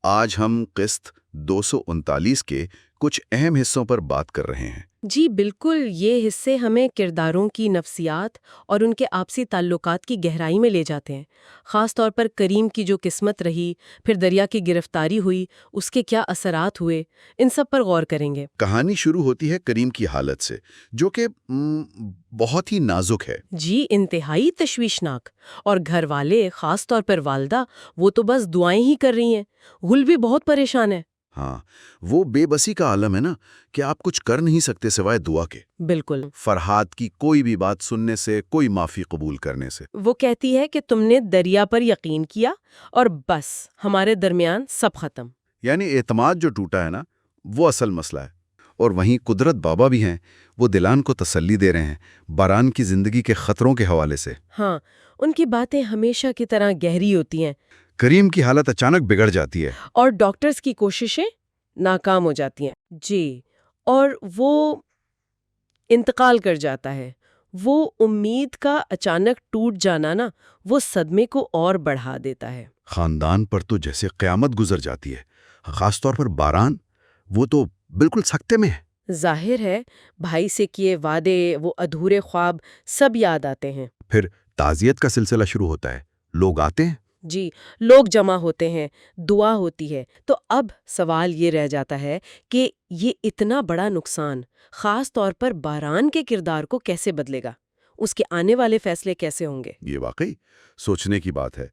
آج ہم قسط 239 کے کچھ اہم حصوں پر بات کر رہے ہیں۔ جی بالکل، یہ حصے ہمیں کرداروں کی نفسیات اور ان کے آپسی تعلقات کی گہرائی میں لے جاتے ہیں۔ خاص طور پر کریم کی جو قسمت رہی، پھر دریا کی گرفتاری ہوئی، اس کے کیا اثرات ہوئے، ان سب پر غور کریں گے۔ کہانی شروع ہوتی ہے کریم کی حالت سے، جو کہ بہت ہی نازک ہے۔ جی انتہائی تشویشناک، اور گھر والے خاص طور پر والدہ وہ تو بس دعائیں ہی کر رہی ہیں۔ گل بھی بہت پریشان ہے۔ ہاں، وہ بے بسی کا عالم ہے نا، کہ آپ کچھ کر نہیں سکتے سوائے دعا کے۔ بالکل۔ فرحاد کی کوئی بھی بات سننے سے، کوئی معافی قبول کرنے سے۔ وہ کہتی ہے کہ تم نے دریا پر یقین کیا اور بس ہمارے درمیان سب ختم۔ یعنی اعتماد جو ٹوٹا ہے نا، وہ اصل مسئلہ ہے۔ اور وہیں قدرت بابا بھی ہیں، وہ دلان کو تسلی دے رہے ہیں، باران کی زندگی کے خطروں کے حوالے سے۔ ہاں، ان کی باتیں ہمیشہ کی طرح گہری ہوتی ہیں۔ کریم کی حالت اچانک بگڑ جاتی ہے، اور ڈاکٹرز کی کوششیں ناکام ہو جاتی ہیں۔ جی، اور وہ انتقال کر جاتا ہے۔ وہ امید کا اچانک ٹوٹ جانا نا، وہ صدمے کو اور بڑھا دیتا ہے۔ خاندان پر تو جیسے قیامت گزر جاتی ہے، خاص طور پر باران، وہ تو بالکل سکتے میں ہے۔ ظاہر ہے، بھائی سے کیے وعدے، وہ ادھورے خواب سب یاد آتے ہیں۔ پھر تعزیت کا سلسلہ شروع ہوتا ہے، لوگ آتے ہیں۔ جی، لوگ جمع ہوتے ہیں، دعا ہوتی ہے۔ تو اب سوال یہ رہ جاتا ہے کہ یہ اتنا بڑا نقصان خاص طور پر باران کے کردار کو کیسے بدلے گا؟ اس کے آنے والے فیصلے کیسے ہوں گے؟ یہ واقعی سوچنے کی بات ہے۔